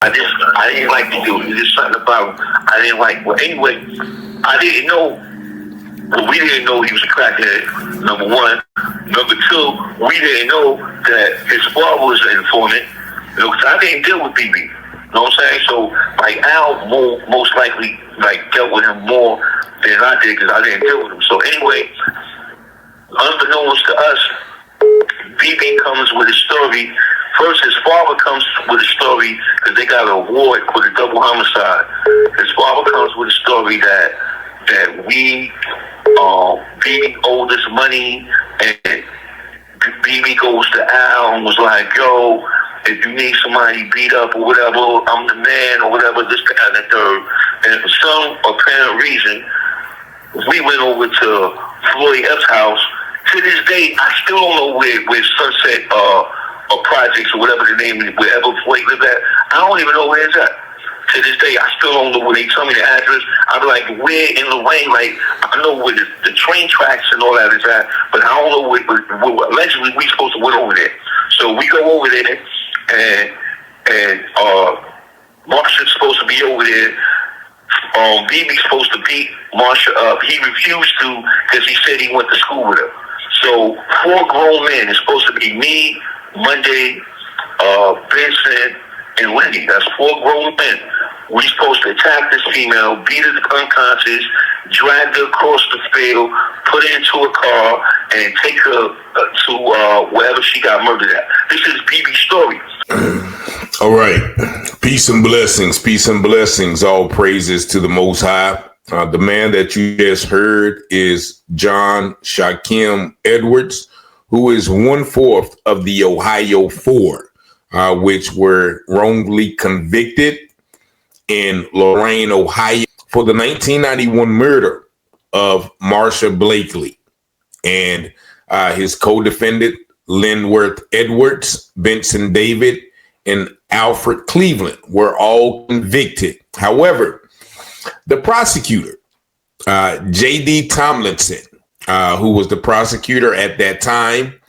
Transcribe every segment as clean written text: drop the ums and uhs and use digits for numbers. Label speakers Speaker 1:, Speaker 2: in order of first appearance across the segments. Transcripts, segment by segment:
Speaker 1: I didn't like the dude. There's something about him I didn't like. Well, anyway, I didn't know. Well, we didn't know he was a crackhead. Number one. Number two, we didn't know that his father was an informant. You know, 'cause I didn't deal with BB. You know what I'm saying? So, like, Al most likely dealt with him more than I did because I didn't deal with him. So anyway, unbeknownst to us, BB comes with a story. First, his father comes with a story because they got an award for the double homicide. His father comes with a story that we BB owed us money, and BB goes to Al and was like, "Yo, if you need somebody beat up or whatever, I'm the man," or whatever, this, that, and the third. And for some apparent reason, we went over to Floyd Epps' house. To this day, I still don't know where Sunset or Projects or whatever the name is, wherever Floyd lived at. I don't even know where it's at. To this day, I still don't know where they tell me the address. I'm like, where in Lorraine? Like, I know where the train tracks and all that is at, but I don't know where allegedly we supposed to went over there. So we go over there, and Marsha's supposed to be over there. BB's supposed to beat Marsha up. He refused to because he said he went to school with her. So 4 grown men. It's supposed to be me, Monday, Vincent, and Wendy. That's 4 grown men. We're supposed to attack this female, beat her unconscious, drag her across the field, put her into a car, and take her to wherever she got murdered at. This is BB's story.
Speaker 2: All right. Peace and blessings. Peace and blessings. All praises to the Most High. The man that you just heard is John Shakim Edwards, who is 1/4 of the Ohio 4, which were wrongly convicted in Lorain, Ohio, for the 1991 murder of Marsha Blakely. And his co-defendant, Linworth Edwards, Benson David, and Alfred Cleveland were all convicted. However, the prosecutor, J.D. Tomlinson, who was the prosecutor at that time,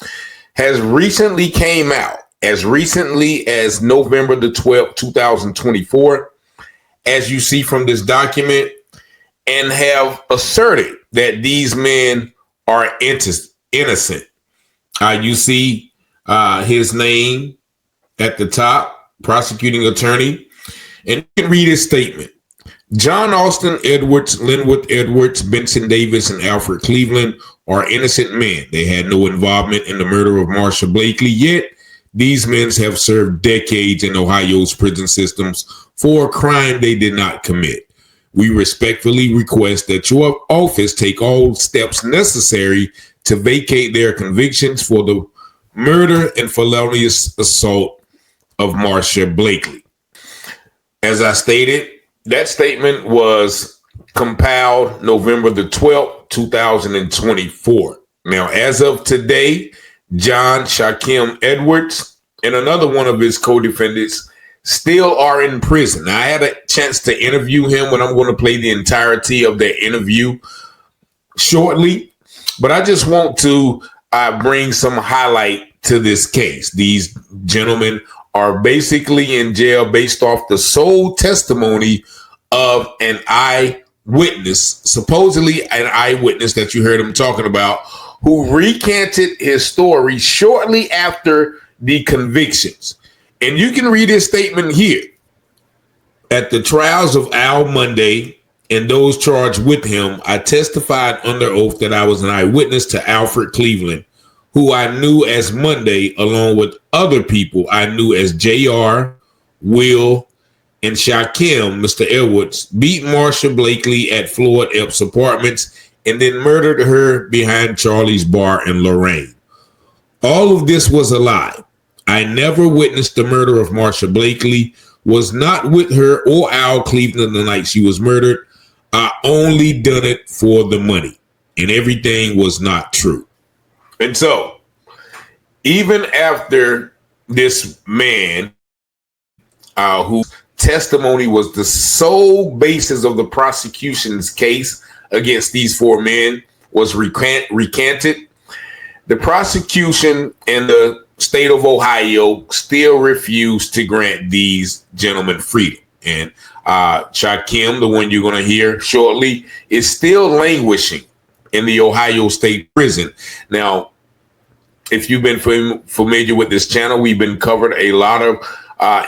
Speaker 2: has recently came out, as recently as November the 12th, 2024, as you see from this document, and have asserted that these men are innocent. You see his name at the top, prosecuting attorney, and you can read his statement. John Austin Edwards, Linwood Edwards, Benson Davis, and Alfred Cleveland are innocent men. They had no involvement in the murder of Marsha Blakely, yet these men have served decades in Ohio's prison systems for a crime they did not commit. We respectfully request that your office take all steps necessary to vacate their convictions for the murder and felonious assault of Marsha Blakely. As I stated, that statement was compiled November the 12th, 2024. Now, as of today, John Shakim Edwards and another one of his co-defendants still are in prison. Now, I had a chance to interview him, and I'm going to play the entirety of that interview shortly. But I just want to bring some highlight to this case. These gentlemen are basically in jail based off the sole testimony of an eyewitness, supposedly an eyewitness that you heard him talking about, who recanted his story shortly after the convictions. And you can read his statement here. At the trials of Al Monday and those charged with him, I testified under oath that I was an eyewitness to Alfred Cleveland, who I knew as Monday, along with other people I knew as JR, Will, and Shakim, Mr. Edwards, beat Marsha Blakely at Floyd Epps' apartments and then murdered her behind Charlie's Bar in Lorain. All of this was a lie. I never witnessed the murder of Marsha Blakely, was not with her or Al Cleveland the night she was murdered. I only done it for the money, and everything was not true. And so, even after this man, whose testimony was the sole basis of the prosecution's case against these 4 men, was recanted, the prosecution and the state of Ohio still refused to grant these gentlemen freedom. And Shakim, the one you're going to hear shortly, is still languishing in the Ohio State prison. Now, if you've been familiar with this channel, we've been covered a lot of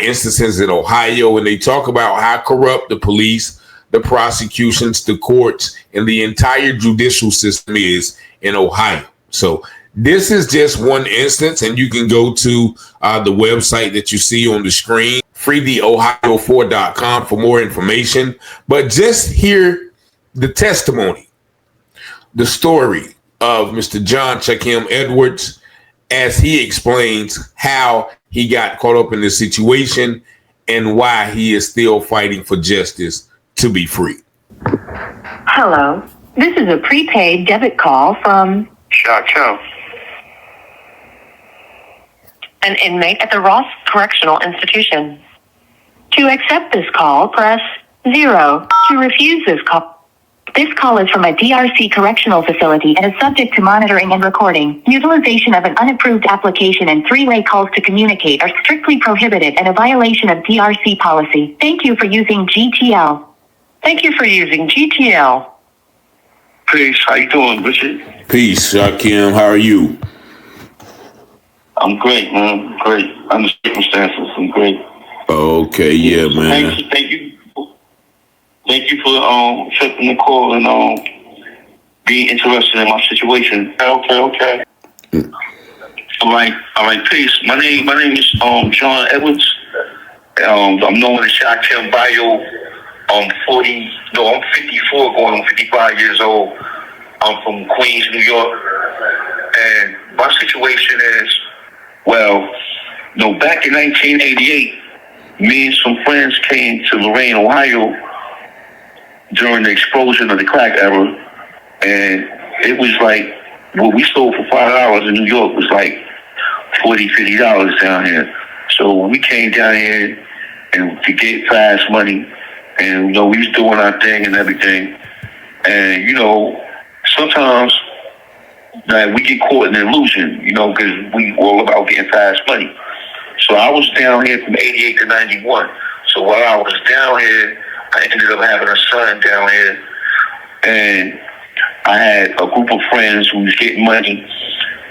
Speaker 2: instances in Ohio, and they talk about how corrupt the police, the prosecutions, the courts, and the entire judicial system is in Ohio. So this is just one instance, and you can go to the website that you see on the screen, freetheohio4.com, for more information. But just hear the testimony, the story of Mr. John Shakim Edwards as he explains how he got caught up in this situation and why he is still fighting for justice to be free.
Speaker 3: Hello, this is a prepaid debit call from
Speaker 1: Shakim.
Speaker 3: an inmate at the Ross Correctional Institution. To accept this call, press 0. To refuse this call. This call is from a DRC correctional facility and is subject to monitoring and recording. Utilization of an unapproved application and three-way calls to communicate are strictly prohibited and a violation of DRC policy. Thank you for using GTL. Thank you for using GTL.
Speaker 1: Peace. How you doing, Richard?
Speaker 2: Peace, Shakim. How are you?
Speaker 1: I'm great, man. Great. Under circumstances, I'm great.
Speaker 2: Okay, yeah, man.
Speaker 1: Thank you for accepting the call and being interested in my situation. Okay. All right, peace. My name is John Edwards. I'm known as Shakim Bio. I'm 54 going on 55 years old. I'm from Queens, New York. And my situation is, back in 1988, me and some friends came to Lorain, Ohio during the explosion of the crack era. And it was like, what we sold for $5 in New York was like $40, $50 down here. So we came down here and to get fast money. And, we was doing our thing and everything. And, sometimes we get caught in an illusion, because we all about getting fast money. So I was down here from 88 to 91. So while I was down here, I ended up having a son down here. And I had a group of friends who was getting money.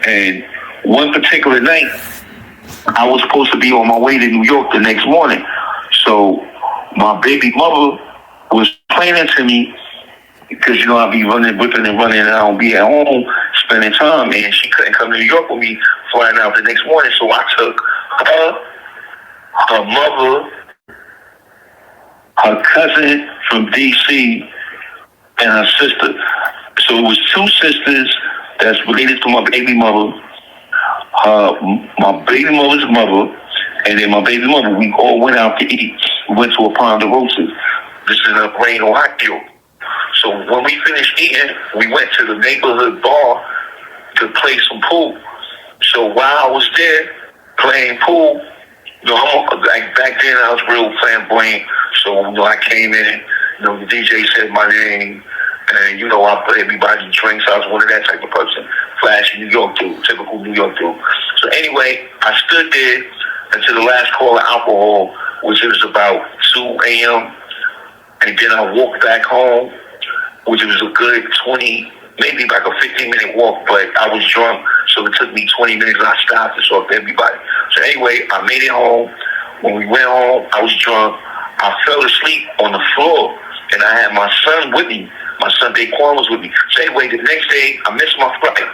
Speaker 1: And one particular night, I was supposed to be on my way to New York the next morning. So my baby mother was planning to me, because, I'd be whipping and running, and I don't be at home spending time, and she couldn't come to New York with me flying out the next morning. So I took her mother, her cousin from D.C., and her sister. So it was two sisters that's related to my baby mother, my baby mother's mother, and then my baby mother. We all went out to eat. We went to a Ponderosa. This is in Lorain, Ohio. So when we finished eating, we went to the neighborhood bar to play some pool. So while I was there playing pool, like back then I was real flamboyant. So I came in, the DJ said my name, and I put everybody drinks. I was one of that type of person. Flashy New York dude, typical New York dude. So anyway, I stood there until the last call of alcohol, which was about 2 a.m. And then I walked back home, which was a good 20, maybe like a 15-minute walk, but I was drunk, so it took me 20 minutes, and I stopped to talk to everybody. So anyway, I made it home. When we went home, I was drunk. I fell asleep on the floor, and I had my son with me. My son Daquan was with me. So anyway, the next day, I missed my flight.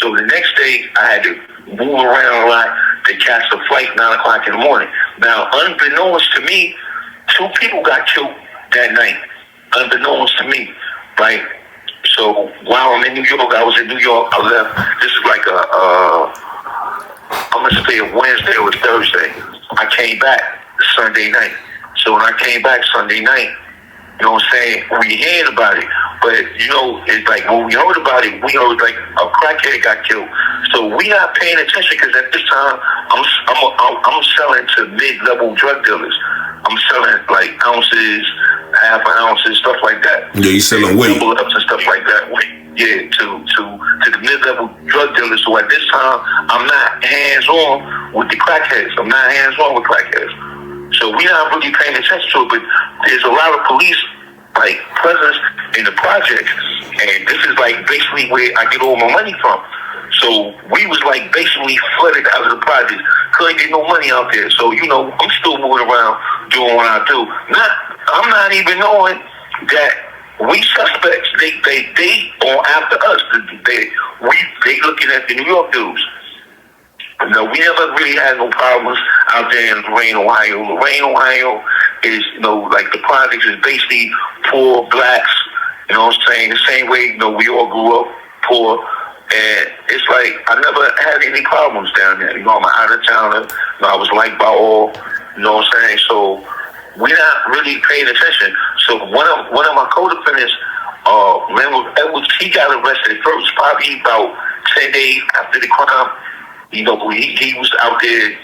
Speaker 1: So the next day, I had to move around a lot to catch the flight 9 o'clock in the morning. Now, unbeknownst to me, 2 people got killed that night, unbeknownst to me, right? So while I'm in New York, I was in New York. I left. This is like I'm gonna say a Wednesday or a Thursday. I came back Sunday night. So when I came back Sunday night, what I'm saying, we heard about it, but it's like when we heard about it, we heard like a crackhead got killed. So we not paying attention, because at this time I'm selling to mid-level drug dealers. I'm selling like ounces, half an ounces, stuff like that.
Speaker 2: Yeah, you selling weight.
Speaker 1: Double ups and stuff like that. Yeah, to the mid-level drug drug dealers. So at this time, I'm not hands-on with the crackheads. I'm not hands-on with crackheads. So we're not really paying attention to it, but there's a lot of police presence in the projects, and this is basically where I get all my money from. So we was basically flooded out of the projects. Couldn't get no money out there. So I'm still moving around doing what I do. I'm not even knowing that we suspects. They are after us. They looking at the New York dudes. No, we never really had no problems out there in Lorain, Ohio. Lorain, Ohio is, the projects is basically poor blacks, you know what I'm saying? The same way, we all grew up poor. And it's I never had any problems down there. I'm an out-of-towner. I was liked by all, you know what I'm saying? So we're not really paying attention. So one of my co-defendants, Edwards, he got arrested first, probably about 10 days after the crime. He was out there,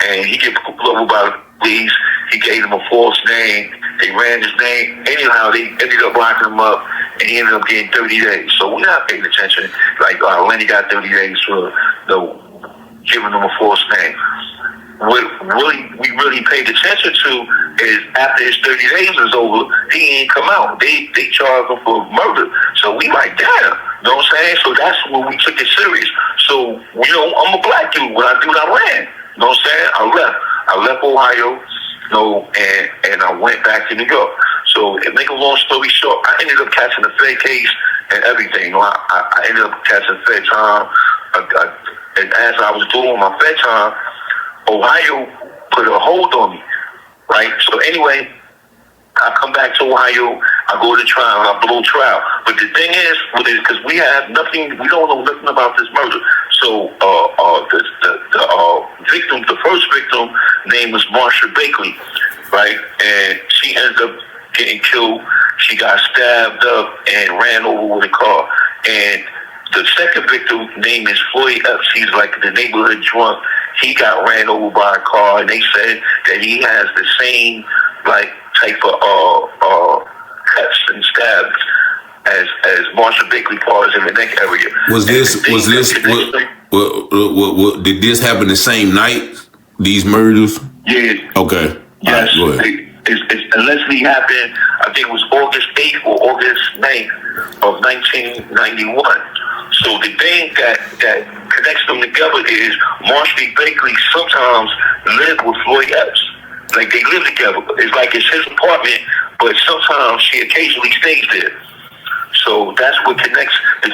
Speaker 1: and he get pulled over by the police. He gave him a false name. They ran his name. Anyhow, they ended up locking him up, and he ended up getting 30 days. So we're not paying attention. Lenny got 30 days for giving him a false name. What we really paid attention to is after his 30 days is over, he ain't come out. They charged him for murder. So we damn. You know what I'm saying? So that's when we took it serious. So, I'm a black dude. When I do, I ran. You know what I'm saying? I left Ohio, and I went back to New York. So, to make a long story short, I ended up catching the Fed case and everything. I ended up catching Fed time. And as I was doing my Fed time, Ohio put a hold on me, right? So anyway, I come back to Ohio, I go to trial, I blow trial. But the thing is, because we have nothing, we don't know nothing about this murder. So the first victim name was Marsha Bakley, right? And she ended up getting killed. She got stabbed up and ran over with a car. And the second victim name is Floyd Epps. He's the neighborhood drunk. He got ran over by a car, and they said that he has the same type of cuts and stabs as Marsha Bakley cars in the neck area.
Speaker 2: Did this happen the same night? These murders?
Speaker 1: Yeah.
Speaker 2: Okay.
Speaker 1: Yes.
Speaker 2: Right, go ahead.
Speaker 1: It allegedly happened, I think it was August 8th or August 9th of 1991. So the thing that connects them together is Marsha Bakley sometimes lived with Floyd Epps. They live together. It's his apartment, but sometimes she occasionally stays there. So that's what connects the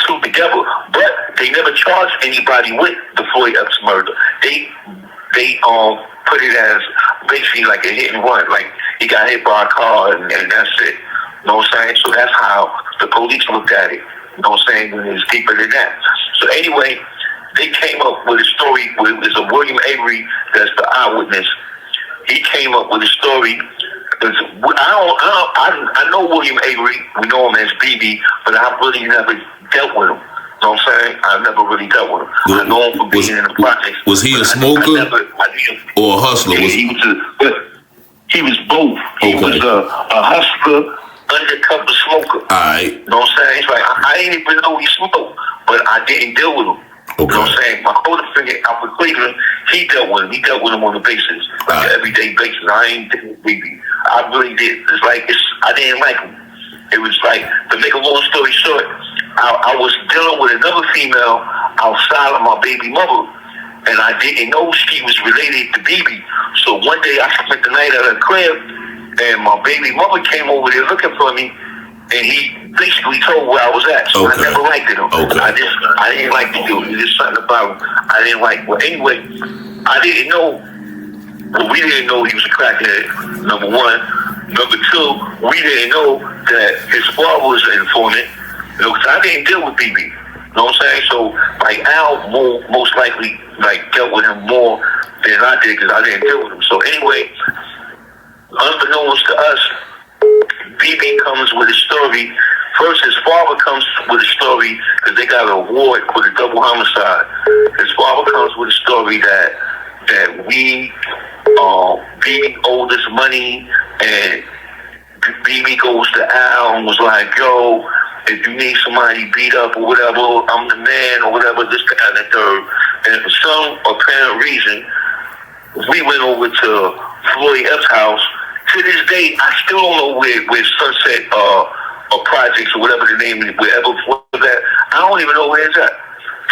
Speaker 1: two together. But they never charged anybody with the Floyd Epps murder. They put it as basically a hit and run. He got hit by a car and that's it. You know what I'm saying? So that's how the police looked at it. You know what I'm saying? And it's deeper than that. So anyway, they came up with a story. It was a William Avery that's the eyewitness. He came up with a story. I know William Avery. We know him as BB, but I really never dealt with him. You know what I'm saying? I never really dealt with him. I know him for being in the projects.
Speaker 2: Was he a smoker or a hustler?
Speaker 1: Yeah, he was both. He was a hustler, undercover smoker.
Speaker 2: All right.
Speaker 1: You know what I'm saying? It's I didn't even know he smoked, but I didn't deal with him. Okay. You know what I'm saying? My co-defendant, Alfred Cleveland, he dealt with him. He dealt with him on a basis, an everyday basis. I ain't dealing with BB. I really did. I didn't like him. It was to make a long story short, I was dealing with another female outside of my baby mother, and I didn't know she was related to BB. So one day I spent the night at her crib, and my baby mother came over there looking for me, and he basically told where I was at. So I never liked him.
Speaker 2: Okay.
Speaker 1: I didn't like the dude. There's something about him I didn't like. Well, anyway, I didn't know. Well, we didn't know he was a crackhead, number one. Number two, we didn't know that his father was an informant. Because I didn't deal with BB. You know what I'm saying? So, Al most likely, dealt with him more than I did because I didn't deal with him. So anyway, unbeknownst to us, BB comes with a story. First, his father comes with a story because they got an award for the double homicide. His father comes with a story that we, BB owed us money, and BB goes to Al and was like, yo, if you need somebody beat up or whatever, I'm the man or whatever, this, that, and the third. And for some apparent reason, we went over to Floyd F's house. To this day, I still don't know where Sunset or Projects or whatever the name is, wherever Floyd was at. I don't even know where it's at.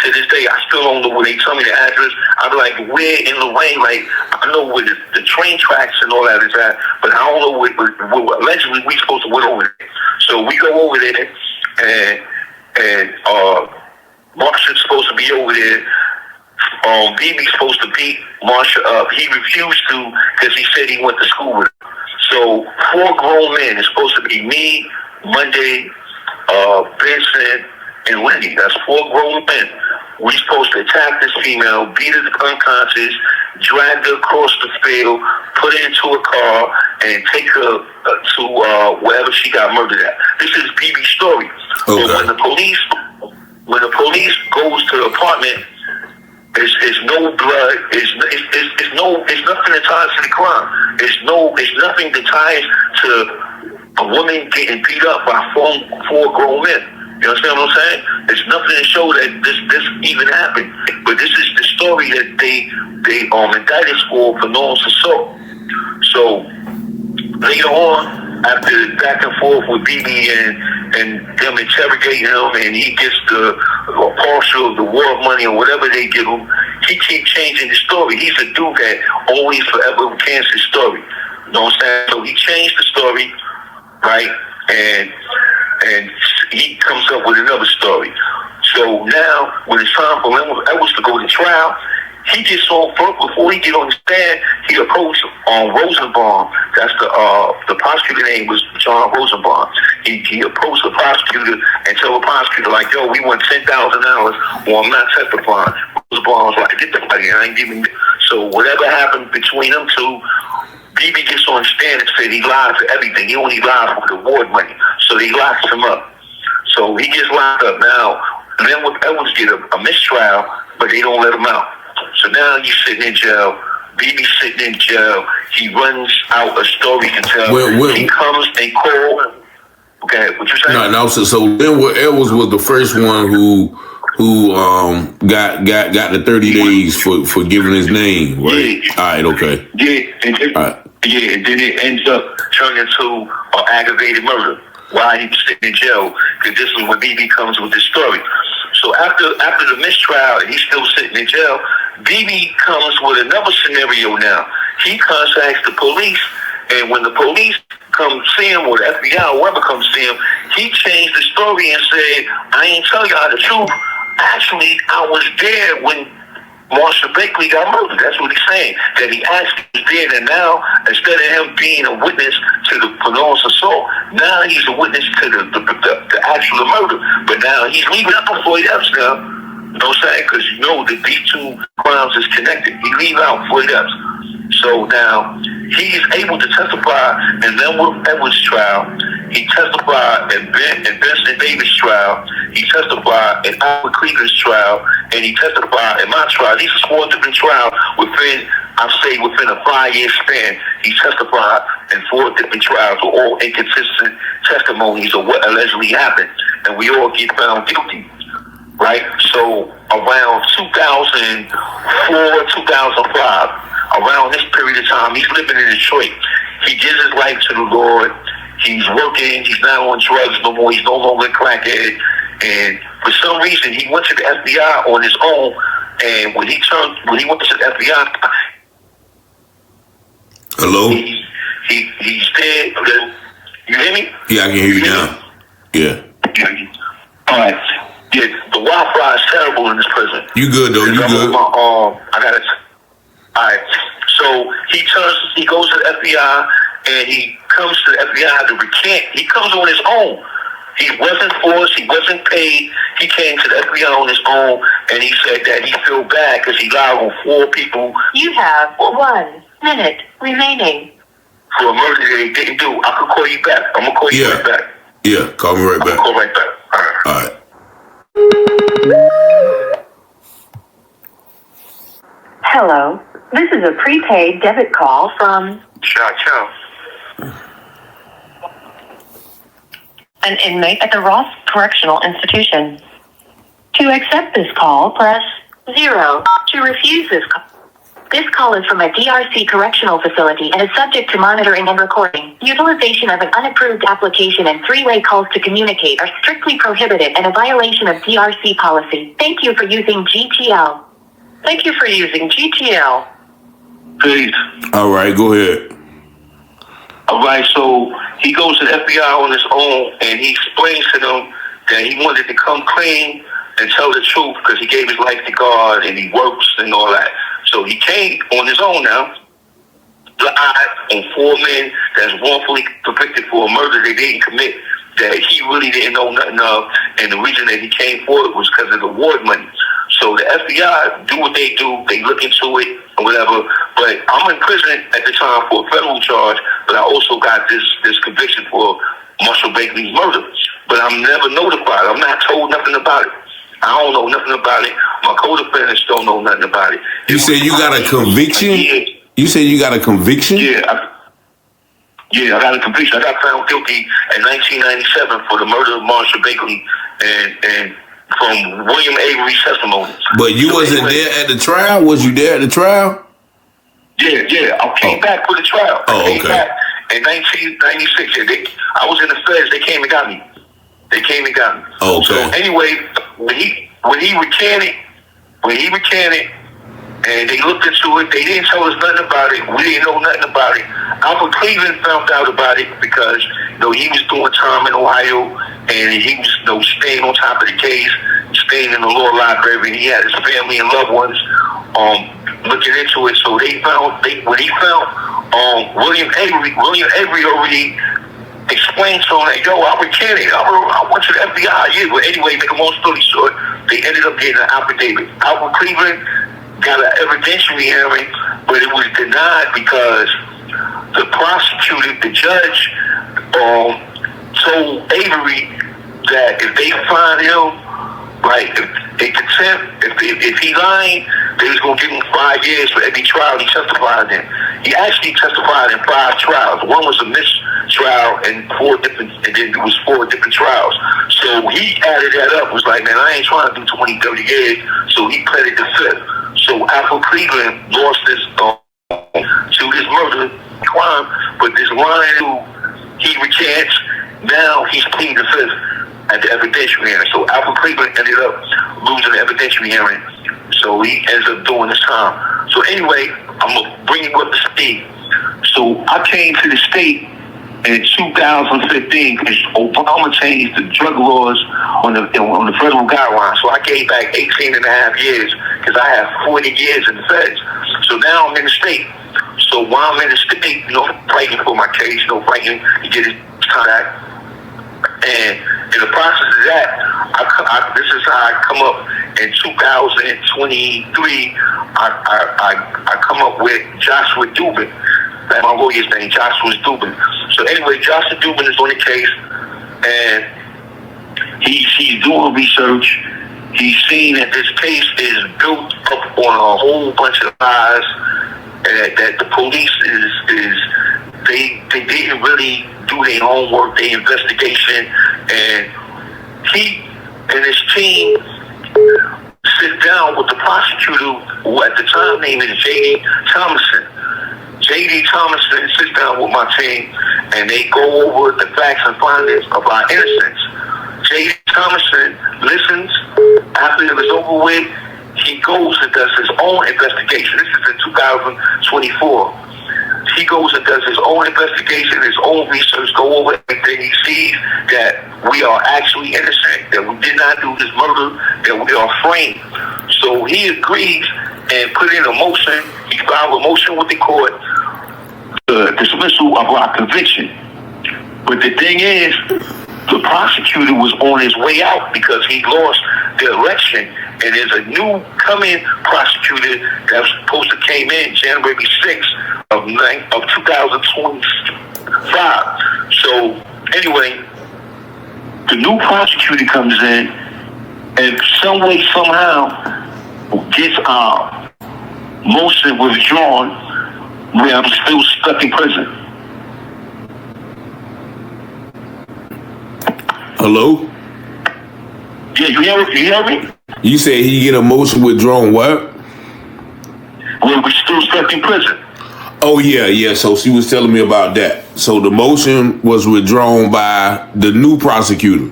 Speaker 1: To this day, I still don't know where they tell me the address. I'm like, where in the lane? Like, I know where the train tracks and all that is at, but I don't know where allegedly we supposed to went over there. So we go over there, and Marsha's supposed to be over there. BB's supposed to beat Marsha up. He refused to because he said he went to school with her. So 4 grown men. It's supposed to be me, Monday, Vincent, and Wendy. That's 4 grown men. We supposed to attack this female, beat her unconscious, drag her across the field, put her into a car, and take her to wherever she got murdered at. This is BB's story. Okay. But when the police goes to the apartment, it's no blood. It's nothing that ties to the crime. It's nothing that ties to a woman getting beat up by 4 grown men. You understand what I'm saying? There's nothing to show that this even happened. But this is the story that they indicted for enormous assault. So later on, after back and forth with BB and them interrogating him, and he gets the partial of the war money or whatever they give him, he keeps changing the story. He's a dude that always forever recants his story. You know what I'm saying? So he changed the story, right? And he comes up with another story. So now, when it's time for Edwards to go to trial, he gets on first before he get on the stand. He approached Rosenbaum. That's the prosecutor name was John Rosenbaum. He approached the prosecutor and told the prosecutor like, "Yo, we want $10,000, or I'm not testifying." Rosenbaum was like, "Get the money, I ain't giving." So whatever happened between them two, BB gets on the stand and said he lied for everything. He only lied for the award money. So they locked him up. So he gets locked up. Now, then Edwards get a mistrial, but they don't let him out. So now he's sitting in jail. BB's sitting in jail. He runs out a story to tell. He comes and calls. Okay, what you saying?
Speaker 2: No. So Edwards was the first one who got the 30 days for giving his name, right? Yeah. All right, okay.
Speaker 1: Yeah, and then it ends up turning into an aggravated murder while he was sitting in jail, because this is when BB comes with this story. So after the mistrial, and he's still sitting in jail, BB comes with another scenario now. He contacts the police, and when the police come see him, or the FBI, or whoever comes see him, he changed the story and said, "I ain't tell y'all the truth. Actually, I was there when Marsha Bakley got murdered." That's what he's saying. That he actually was there, and now, instead of him being a witness to the enormous assault, now he's a witness to the actual murder. But now he's leaving out Floyd Epps now. You know what I'm saying? Because you know that these 2 crimes is connected. He leave out Floyd Epps. So now he's able to testify in Edwards' trial. He testified in Vincent Davis' trial. He testified in Albert Cleaver's trial, and he testified in my trial. These are 4 different trials within a 5-year span. He testified in 4 different trials with all inconsistent testimonies of what allegedly happened, and we all get found guilty, right? So around 2004, 2005, around this period of time, he's living in Detroit. He gives his life to the Lord. He's working. He's not on drugs no more. He's no longer a crackhead. And for some reason, he went to the FBI on his own. And when he went to the FBI,
Speaker 2: hello,
Speaker 1: he's dead. You hear me?
Speaker 2: Yeah, I can hear you now. Yeah.
Speaker 1: All right. Yeah, the Wi-Fi is terrible in this prison.
Speaker 2: You good though? You good?
Speaker 1: I got it. All right. So he goes to the FBI, and he comes to the FBI to recant. He comes on his own. He wasn't forced. He wasn't paid. He came to the FBI on his own, and he said that he feel bad because he lied on 4 people.
Speaker 3: You have 1 minute remaining.
Speaker 1: For a murder that he didn't do. I could call you back. I'm going to call you right back.
Speaker 2: Yeah, call me right back.
Speaker 1: Call right back. All right.
Speaker 3: Hello. This is a prepaid debit call from
Speaker 1: Ciao.
Speaker 3: an inmate at the Ross Correctional Institution. To accept this call, press 0. To refuse this call. This call is from a DRC correctional facility and is subject to monitoring and recording. Utilization of an unapproved application and three-way calls to communicate are strictly prohibited and a violation of DRC policy. Thank you for using GTL. Thank you for using GTL.
Speaker 1: Peace.
Speaker 2: All right, go ahead.
Speaker 1: All right, so he goes to the FBI on his own, and he explains to them that he wanted to come clean and tell the truth because he gave his life to God and he works and all that. So he came on his own now, lied on 4 men that's wrongfully convicted for a murder they didn't commit, that he really didn't know nothing of, and the reason that he came forward was because of the award money. So the FBI do what they do, they look into it or whatever, but I'm in prison at the time for a federal charge, but I also got this conviction for Marshall Bakley's murder. But I'm never notified, I'm not told nothing about it. I don't know nothing about it. My co-defendants don't know nothing about it.
Speaker 2: You said you got a conviction? You said you got a conviction?
Speaker 1: Yeah, I got a conviction. I got found guilty in 1997 for the murder of Marshall Bakley and from William Avery's testimony.
Speaker 2: But you wasn't there at the trial? Was you there at the trial?
Speaker 1: Yeah. I came back for the trial.
Speaker 2: Oh,
Speaker 1: I came
Speaker 2: okay.
Speaker 1: back in 1996. Yeah, I was in the feds. They came and got me.
Speaker 2: Oh, okay.
Speaker 1: So anyway, when he recanted, and they looked into it, they didn't tell us nothing about it. We didn't know nothing about it. Alfred Cleveland found out about it because he was doing time in Ohio, and he was staying on top of the case, staying in the law library, and he had his family and loved ones looking into it. So when he found William Avery already explained to him, yo, I recanted. I went to the FBI. Yeah, but anyway, make a long story short, they ended up getting an affidavit. Alfred Cleveland got an evidentiary hearing, but it was denied because the prosecutor, the judge, told Avery that if they find him, like, if he lying, they was gonna give him 5 years for every trial he testified in. He actually testified in 5 trials. One was a mistrial and then it was 4 different trials. So he added that up. Was like, man, I ain't trying to do 20, 30 years. So he pleaded the 5th. So Alfred Cleveland lost this to this murder crime, but this line he recants. Now he's pleading the 5th at the evidentiary hearing. So Alfred Cleveland ended up losing the evidentiary hearing. So he ends up doing his time. So anyway, I'm going to bring you up to speed. So I came to the state in 2015 because Obama changed the drug laws on the federal guidelines. So I gave back 18 and a half years because I have 40 years in the feds. So now I'm in the state. So while I'm in the state, fighting for my case, fighting to get his contact. And in the process of that, this is how I come up in 2023. I come up with Joshua Dubin. That's my lawyer's name, Joshua Dubin. So anyway, Joshua Dubin is on the case, and he's doing research. He's seen that this case is built up on a whole bunch of lies, and that the police they didn't really do their homework, their investigation, and he and his team sit down with the prosecutor, who at the time name is J.D. Thomason. J.D. Thomason sits down with my team, and they go over the facts and findings of our innocence. J.D. Thomason listens. After it was over with, he goes and does his own investigation. This is in 2024. He goes and does his own investigation, his own research, go over everything. He sees that we are actually innocent, that we did not do this murder, that we are framed. So he agrees and put in a motion. He filed a motion with the court, the dismissal of our conviction. But the thing is, the prosecutor was on his way out because he lost the election, and there's a new coming prosecutor that's supposed to came in January 6th of 2025. So anyway, the new prosecutor comes in and some way, somehow gets our motion withdrawn where I'm still stuck in prison.
Speaker 2: Hello?
Speaker 1: Yeah, you hear me?
Speaker 2: You said he get a motion withdrawn what?
Speaker 1: Well, we still stuck in prison.
Speaker 2: Oh, yeah. So she was telling me about that. So the motion was withdrawn by the new prosecutor.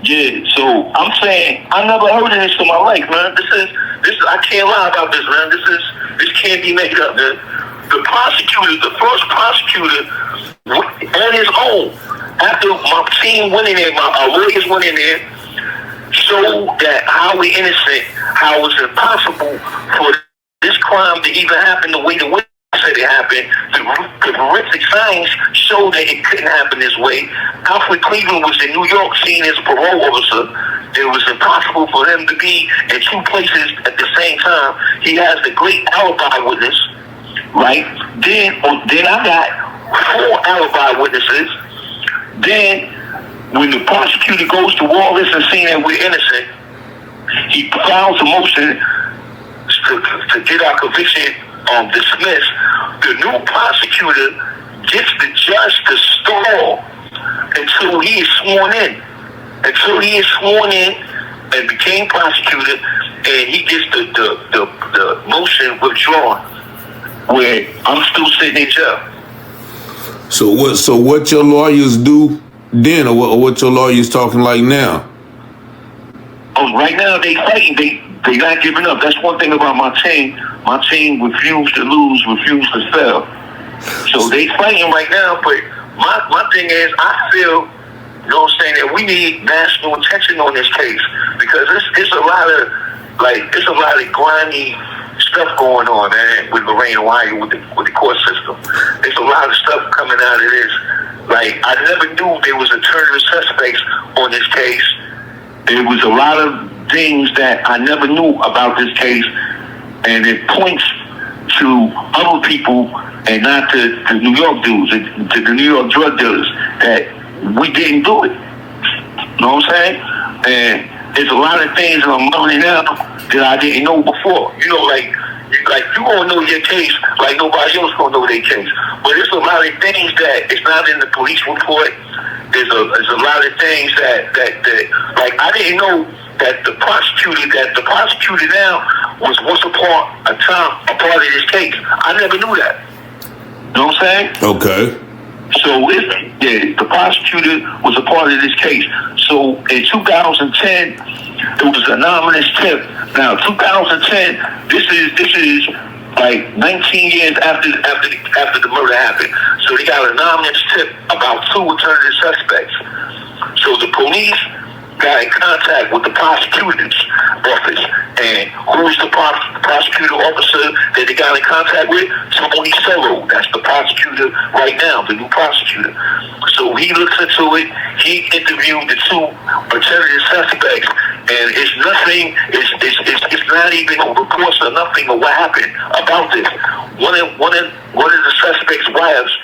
Speaker 1: Yeah, so I'm saying I never heard of this in my life, man. This is I can't lie about this, man. This can't be made up, man. The first prosecutor, on his own, after my team went in there, our lawyers went in there, showed that how we innocent, how it was impossible for this crime to even happen the way the witness said it happened. The forensic science showed that it couldn't happen this way. Alfred Cleveland was in New York seen as a parole officer. It was impossible for him to be in two places at the same time. He has the great alibi witness, right? Then I got 4 alibi witnesses. Then when the prosecutor goes to Wallace and seeing that we're innocent, he files a motion to get our conviction dismissed. The new prosecutor gets the judge to stall until he is sworn in. Until he is sworn in and became prosecutor, and he gets the motion withdrawn, where I'm still sitting in jail.
Speaker 2: So what your lawyers do then, or what your lawyers talking like now?
Speaker 1: Right now they fighting. They not giving up. That's one thing about my team. My team refused to lose, refused to fail. So they fighting right now. But my thing is, I feel, you know what I'm saying, that we need national attention on this case, because it's a lot of grimy stuff going on, man, with Lorraine Wire, with the court system. There's a lot of stuff coming out of this. Like, I never knew there was alternative suspects on this case. There was a lot of things that I never knew about this case, and it points to other people and not to the New York dudes, to the New York drug dealers, that we didn't do it. You know what I'm saying? And there's a lot of things that I'm learning now that I didn't know before. You know, like you gonna know your case like nobody else gonna know their case. But there's a lot of things that it's not in the police report. There's a lot of things that like I didn't know that the prosecutor now was once upon a time a part of this case. I never knew that. You know what I'm saying?
Speaker 2: Okay.
Speaker 1: So the prosecutor was a part of this case. So in 2010, it was an anonymous tip. Now 2010, this is like 19 years after the murder happened. So they got an anonymous tip about 2 alternative suspects. So the police got in contact with the prosecutor's office. And who's the prosecutor officer that they got in contact with? Tony Sello. That's the prosecutor right now, the new prosecutor. So he looks into it. He interviewed the 2 alternative suspects, and it's nothing. It's not even reports or nothing of what happened about this. One of the suspects' wives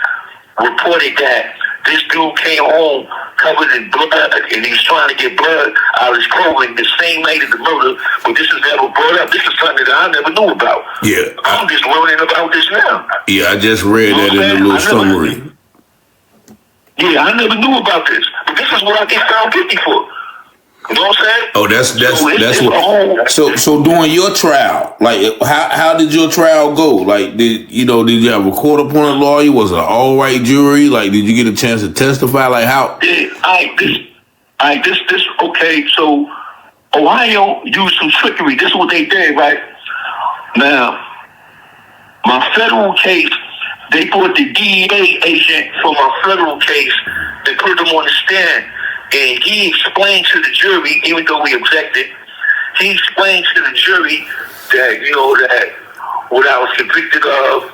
Speaker 1: reported that this dude came home covered in blood, and he was trying to get blood out of his clothing the same night of the murder, but this is never brought up. This is something that I never knew about.
Speaker 2: Yeah.
Speaker 1: I'm just learning about this now.
Speaker 2: Yeah, I just read that in the little summary.
Speaker 1: Yeah, I never knew about this, but this is what I get found guilty for. You know what I'm saying?
Speaker 2: Oh, that's what. So during your trial, like, how did your trial go? Like, did you have a court appointed lawyer? Was it an all white jury? Like, did you get a chance to testify? Like, how?
Speaker 1: Yeah, this. Okay, so Ohio used some trickery. This is what they did, right? Now, my federal case, they put the DEA agent for my federal case and put them on the stand. And he explained to the jury, even though we objected, he explained to the jury that, that what I was convicted of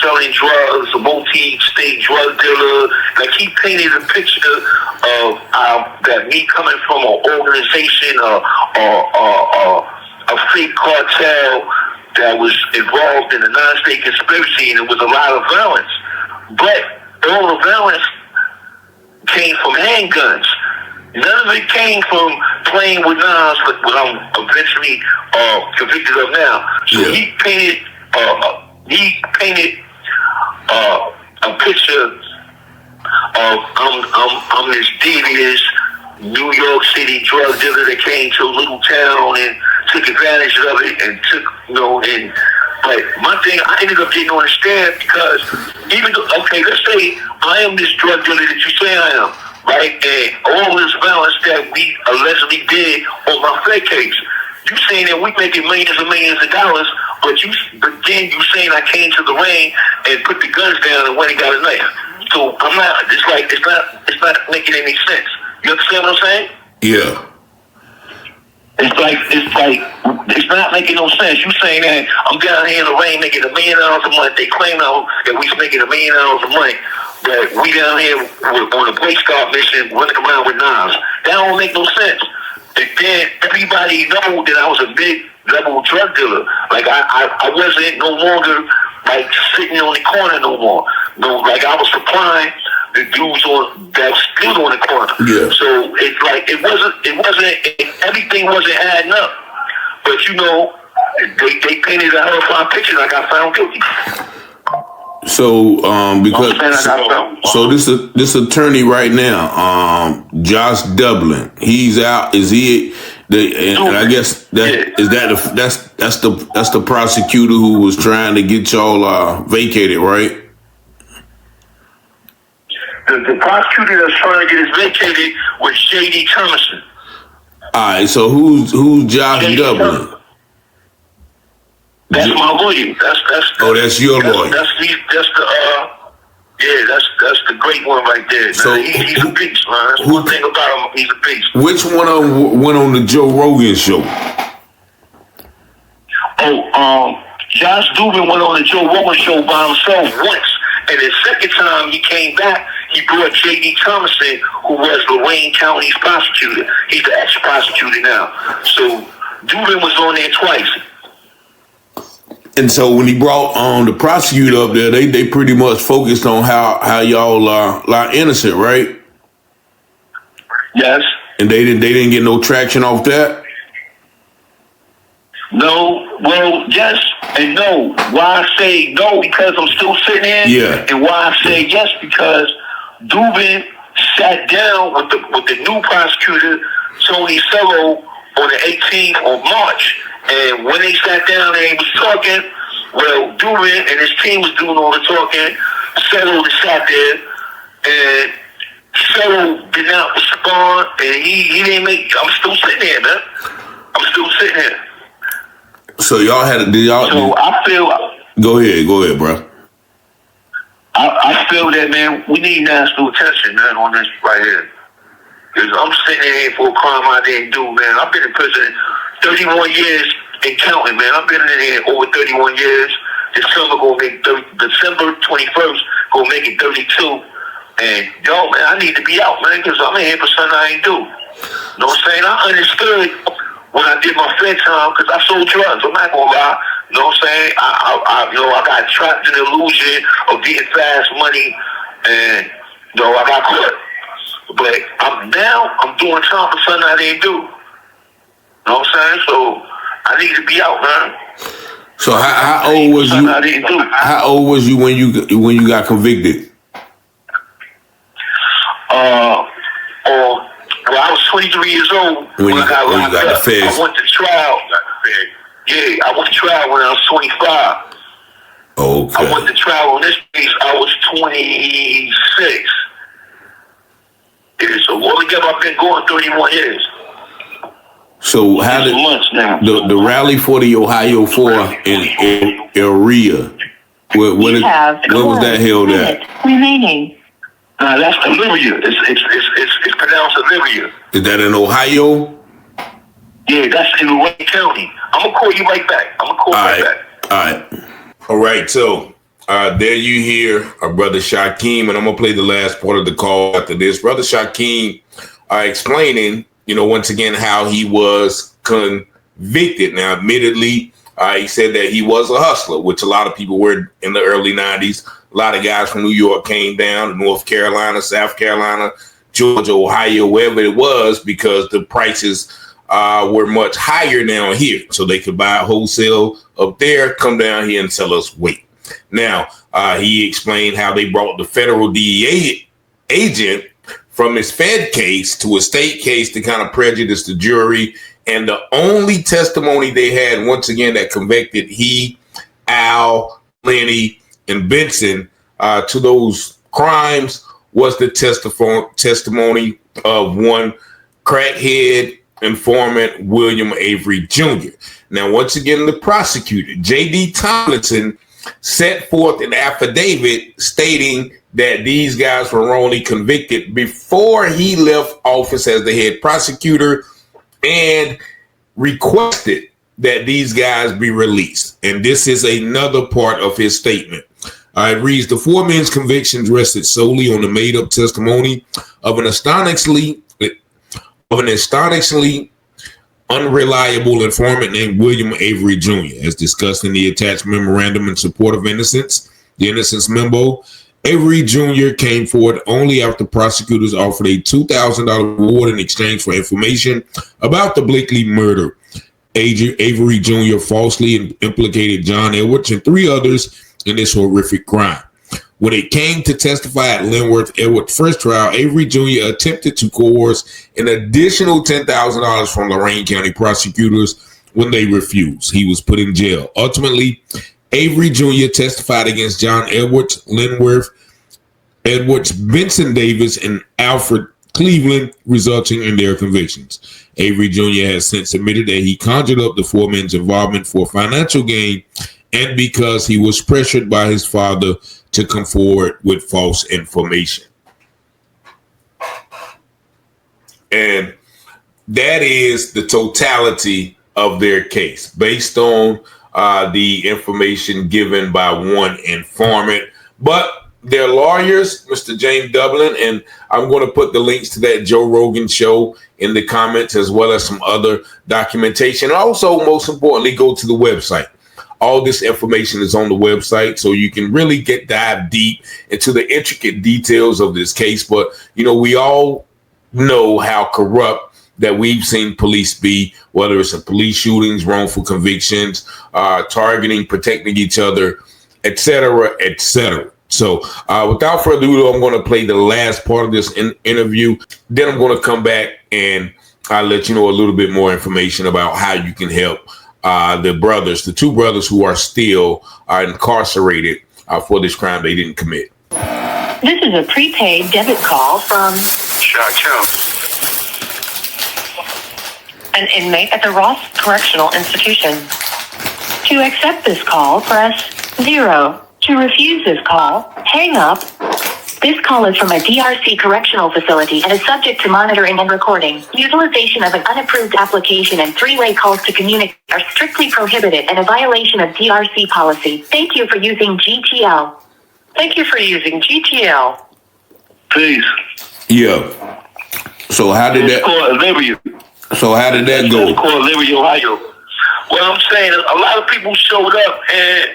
Speaker 1: selling drugs, a multi-state drug dealer. Like, he painted a picture of that me coming from an organization, a fake cartel that was involved in a non-state conspiracy, and it was a lot of violence. But all the violence came from handguns. None of it came from playing with knives, like what I'm eventually convicted of now. So
Speaker 2: yeah.
Speaker 1: he painted a picture I'm this devious New York City drug dealer that came to a little town and took advantage of it and took, but my thing, I ended up getting on the stand because even though, okay, let's say I am this drug dealer that you say I am, right? And all this violence that we allegedly did on my Fed case, you saying that we making millions and millions of dollars, but then you saying I came to the ring and put the guns down and went and got a knife. So I'm not. It's not making any sense. You understand what I'm saying?
Speaker 2: Yeah.
Speaker 1: It's not making no sense. You saying that I'm down here in the rain making $1 million a month. They claim now that we're making $1 million a month, but we down here on a Boy Scout mission running around with knives. That don't make no sense. And then everybody know that I was a big level drug dealer. Like I wasn't no longer like sitting on the corner no more. No, like I was supplying the dudes that stood on the corner.
Speaker 2: Yeah.
Speaker 1: So it's like it wasn't everything wasn't adding up. But they painted a horrifying picture and I got found guilty.
Speaker 2: So this attorney right now, Josh Dublin, he's out. Is he? And I guess that's the prosecutor who was trying to get y'all vacated, right?
Speaker 1: The prosecutor that's trying to get us vacated was J.D. Thomason.
Speaker 2: All right, so who's Josh Dublin?
Speaker 1: That's my lawyer.
Speaker 2: That's your lawyer.
Speaker 1: That's the great one right there.
Speaker 2: So
Speaker 1: he's a beast, man. That's one thing about him. He's a beast.
Speaker 2: Which one of them went on the Joe Rogan show?
Speaker 1: Josh Dubin went on the Joe Rogan show by himself once. And the second time he came back, he brought J.D. Thomason, who was Lorraine County's prosecutor. He's the ex-prosecutor now. So Dubin was on there twice.
Speaker 2: And so when he brought the prosecutor up there, they pretty much focused on how y'all are innocent, right?
Speaker 1: Yes.
Speaker 2: And they didn't get no traction off that?
Speaker 1: No. Well, yes and no. Why I say no? Because I'm still sitting here.
Speaker 2: Yeah.
Speaker 1: And why I say yes? Because Dubin sat down with the new prosecutor, Tony Sello, on the 18th of March. And when they sat down and they was talking, well, Dubin and his team was doing all the talking. Sello sat there, and Sello did not respond, and he didn't make. I'm still sitting here, man. I'm still sitting here.
Speaker 2: So y'all
Speaker 1: So I feel.
Speaker 2: Go ahead, bro.
Speaker 1: I feel that, man, we need national attention, man, on this right here. Because I'm sitting here for a crime I didn't do, man. I've been in prison 31 years and counting, man. I've been in here over 31 years. December 21st, gonna make it 32. And, man, I need to be out, man, because I'm in here for something I ain't do. You know what I'm saying? I understood when I did my Fed time, because I sold drugs. I'm not gonna lie. You know what I'm saying? I got trapped in the illusion of getting fast money, and I got caught. But I'm doing time for something I didn't do. You know what I'm saying? So I need to be out, man.
Speaker 2: So how old was you? How old was you when you got convicted?
Speaker 1: Well, I was 23 years old when I got locked up. I went to trial. Yeah, I went to trial when I was 25.
Speaker 2: Okay.
Speaker 1: I went to trial on this case. I was 26. Yeah, so altogether I've been going 31 years.
Speaker 2: So how did the rally for the Ohio 4 in area? Where was that held at?
Speaker 3: Remaining.
Speaker 1: That's Olivia. It's pronounced Olivia.
Speaker 2: Is that in Ohio?
Speaker 1: Yeah, that's in Wayne County. I'm gonna call you right back. All right. So there you hear our brother Shakim, and I'm gonna play the last part of the call after this. Brother Shakim explaining, once again how he was convicted. Now, admittedly, he said that he was a hustler, which a lot of people were in the early 90s. A lot of guys from New York came down to North Carolina, South Carolina, Georgia, Ohio, wherever it was, because the prices were much higher down here. So they could buy wholesale up there, come down here and sell us weight. Now, he explained how they brought the federal DEA
Speaker 2: agent from his Fed case to a state case to kind of prejudice the jury. And the only testimony they had, once again, that convicted he, Al, Lenny, and Benson to those crimes was the testimony of one crackhead informant, William Avery Jr. Now, once again, the prosecutor, J.D. Tomlinson, set forth an affidavit stating that these guys were wrongly convicted before he left office as the head prosecutor and requested that these guys be released. And this is another part of his statement. It reads, the four men's convictions rested solely on the made-up testimony of an astonishingly unreliable informant named William Avery Jr. As discussed in the attached memorandum in support of innocence, the innocence memo, Avery Jr. came forward only after prosecutors offered a $2,000 reward in exchange for information about the Blakely murder. Avery Jr. falsely implicated John Edwards and three others in this horrific crime. When it came to testify at Linworth Edwards' first trial, Avery Jr. attempted to coerce an additional $10,000 from Lorain County prosecutors when they refused. He was put in jail. Ultimately, Avery Jr. testified against John Edwards, Linworth Edwards, Benson Davis, and Alfred Cleveland, resulting in their convictions. Avery Jr. has since admitted that he conjured up the four men's involvement for financial gain and because he was pressured by his father to come forward with false information. And that is the totality of their case based on the information given by one informant. But their lawyers, Mr. James Dublin, and I'm going to put the links to that Joe Rogan show in the comments, as well as some other documentation. Also, most importantly, go to the website. All this information is on the website, so you can really dive deep into the intricate details of this case. But, you know, we all know how corrupt that we've seen police be, whether it's in police shootings, wrongful convictions, targeting, protecting each other, et cetera, et cetera. So without further ado, I'm going to play the last part of this interview. Then I'm going to come back and I'll let you know a little bit more information about how you can help the two brothers who are still incarcerated for this crime they didn't commit.
Speaker 3: This is a prepaid debit call from
Speaker 1: Shakim,
Speaker 3: an inmate at the Ross Correctional Institution. To accept this call, press 0. To refuse this call, hang up. This call is from a DRC correctional facility and is subject to monitoring and recording. Utilization of an unapproved application and three-way calls to communicate are strictly prohibited and a violation of DRC policy. Thank you for using GTL. Thank you for using GTL.
Speaker 1: peace.
Speaker 2: Yeah. So how did that? So how did that go?
Speaker 1: It's called Liberty, Ohio. Well, I'm saying a lot of people showed up, and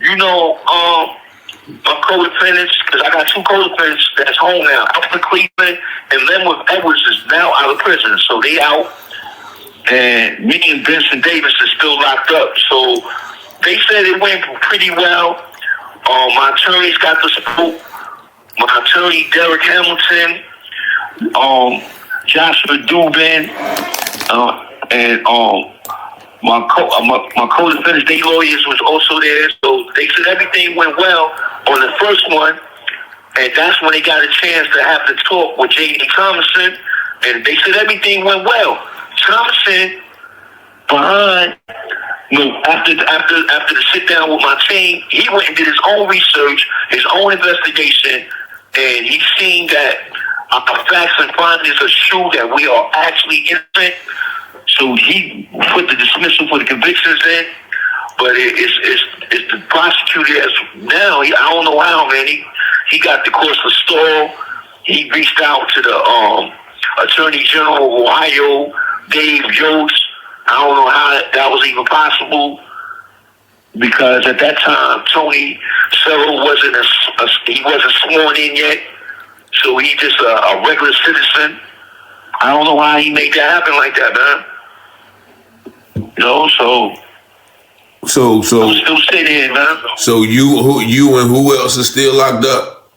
Speaker 1: you know, my co-defendants, because I got two co-defendants that's home now. Alfred Cleveland and Linworth Edwards is now out of prison, so they out, and me and Benson Davis is still locked up. So they said it went pretty well. My attorneys got the support. My attorney Derek Hamilton, Joshua Dubin, and my co-defendants, they lawyers was also there. So they said everything went well on the first one, and that's when they got a chance to have the talk with J.D. Thompson, and they said everything went well. Thompson, after the sit down with my team, he went and did his own research, his own investigation, and he seen that our facts and findings are true, that we are actually innocent. So he put the dismissal for the convictions in, but it's the prosecutor as now. I don't know how, man. He got the course for stall. He reached out to the Attorney General of Ohio, Dave Yost. I don't know how that was even possible, because at that time Tony Serro wasn't sworn in yet, so he just a regular citizen. I don't know how he made that happen like that, man. You know, so I'm still sitting here, man.
Speaker 2: So you and who else is still locked up?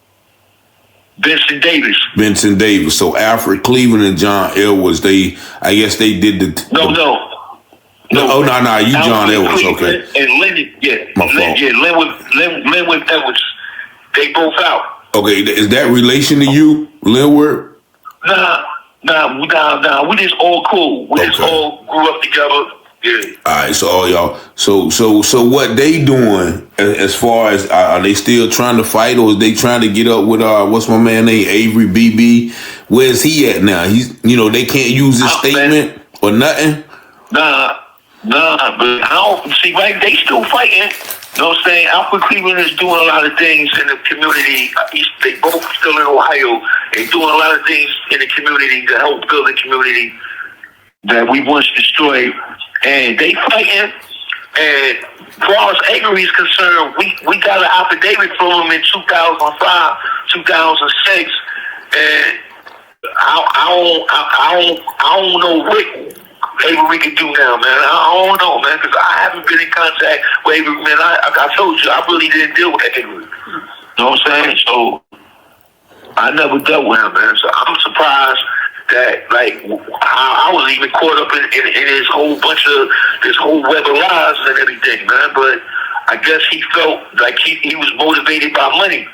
Speaker 1: Vincent Davis.
Speaker 2: Vincent Davis. So Alfred Cleveland and John Edwards, I guess they did the...
Speaker 1: No.
Speaker 2: Oh, no, you John Edwards, okay.
Speaker 1: And Lenny,
Speaker 2: My fault.
Speaker 1: Linwood Edwards. They both out.
Speaker 2: Okay, is that relation to you, Linwood?
Speaker 1: Nah. We just all cool. We just all grew up together. Yeah.
Speaker 2: All right, so all y'all, so what they doing as far as are they still trying to fight, or is they trying to get up with what's my man name, Avery BB? Where's he at now? He's they can't use his statement or nothing.
Speaker 1: Nah, but I don't see, right? They still fighting. You know what I'm saying? Alfred Cleveland is doing a lot of things in the community. They both still in Ohio. They're doing a lot of things in the community to help build the community that we once destroyed. And they fighting. And as far as Avery is concerned, we got an affidavit from him in 2005, 2006, and I don't know what Avery can do now, man. I don't know, man, because I haven't been in contact with Avery, man. I told you, I really didn't deal with Avery. You know what I'm saying? So I never dealt with him, man. So I'm surprised that, like, I was even caught up in his whole bunch of this whole web of lies and everything, man. But I guess he felt like he was motivated by money.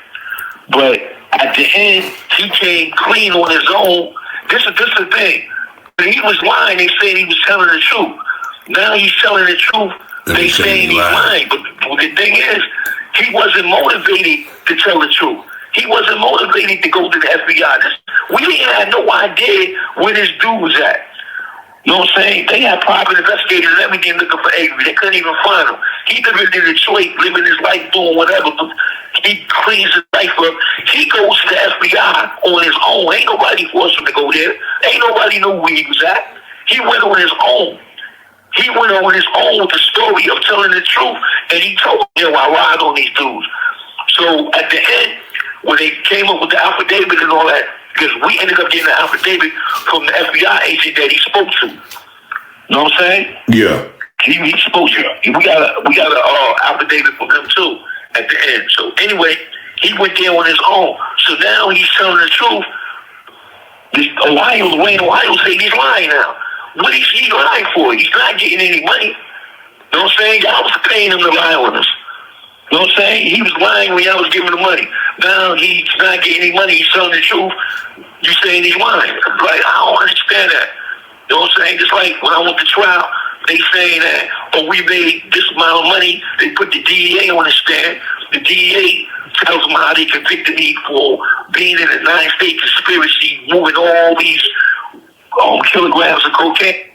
Speaker 1: But at the end, he came clean on his own. This is the thing. When he was lying, they said he was telling the truth. Now he's telling the truth. They saying he's lying. But the thing is, he wasn't motivated to tell the truth. He wasn't motivated to go to the FBI. We didn't have no idea where this dude was at. You know what I'm saying? They had private investigators and everything looking for Avery. They couldn't even find him. He living in Detroit, living his life, doing whatever. But he cleans his life up. He goes to the FBI on his own. Ain't nobody forced him to go there. Ain't nobody knew where he was at. He went on his own. He went on his own with the story of telling the truth. And he told me, I ride on these dudes. So at the end, when they came up with the affidavit and all that, because we ended up getting an affidavit from the FBI agent that he spoke to. You know what I'm saying?
Speaker 2: Yeah.
Speaker 1: He spoke to. We got a affidavit from him too at the end. So anyway, he went there on his own. So now he's telling the truth. Wayne Ohio say he's lying now. What is he lying for? He's not getting any money. You know what I'm saying? Y'all was paying him to lie on us. You know what I'm saying? He was lying when y'all was giving him money. Now he's not getting any money. He's telling the truth. You saying he's lying. Like, I don't understand that. You know what I'm saying? Just like when I went to trial, they saying that, we made this amount of money. They put the DEA on the stand. The DEA tells them how they convicted me for being in a 9-state conspiracy, moving all these kilograms of cocaine.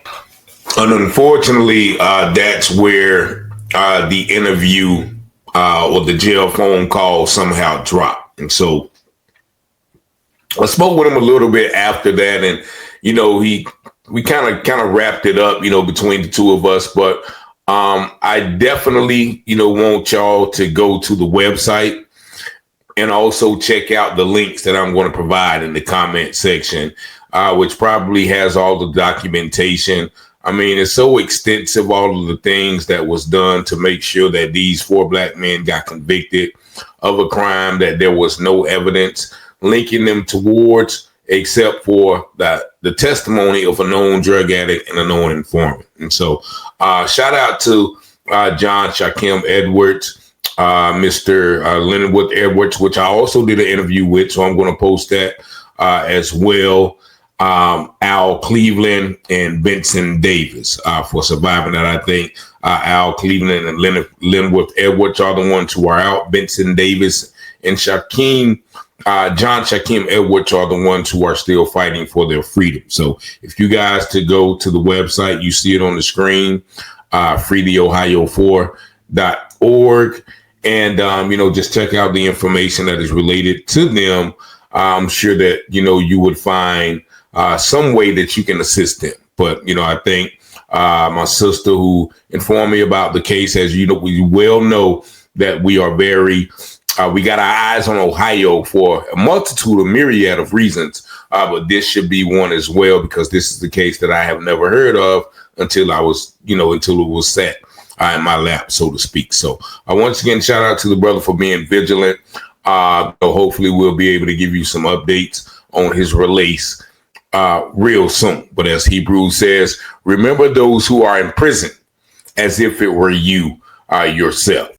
Speaker 2: And unfortunately, that's where the interview or the jail phone call somehow dropped. And so I spoke with him a little bit after that, and we kind of wrapped it up, between the two of us. But I definitely, want y'all to go to the website and also check out the links that I'm going to provide in the comment section, which probably has all the documentation. I mean, it's so extensive, all of the things that was done to make sure that these 4 black men got convicted of a crime that there was no evidence linking them towards, except for the testimony of a known drug addict and a known informant. And so shout out to John Shakim Edwards, Mr. Linwood Edwards, which I also did an interview with. So I'm going to post that as well. Al Cleveland and Vincent Davis for surviving that. I think Al Cleveland and Linwood Edwards are the ones who are out. Vincent Davis and John Shakim Edwards are the ones who are still fighting for their freedom. So if you guys to go to the website, you see it on the screen, freetheohio4.org, and just check out the information that is related to them. I'm sure that you would find some way that you can assist them. But I think my sister who informed me about the case, as we well know that we are we got our eyes on Ohio for a multitude of myriad of reasons. But this should be one as well, because this is the case that I have never heard of until I was, until it was set in my lap, so to speak. So once again, shout out to the brother for being vigilant. So hopefully we'll be able to give you some updates on his release real soon. But as Hebrews says, remember those who are in prison as if it were you yourself.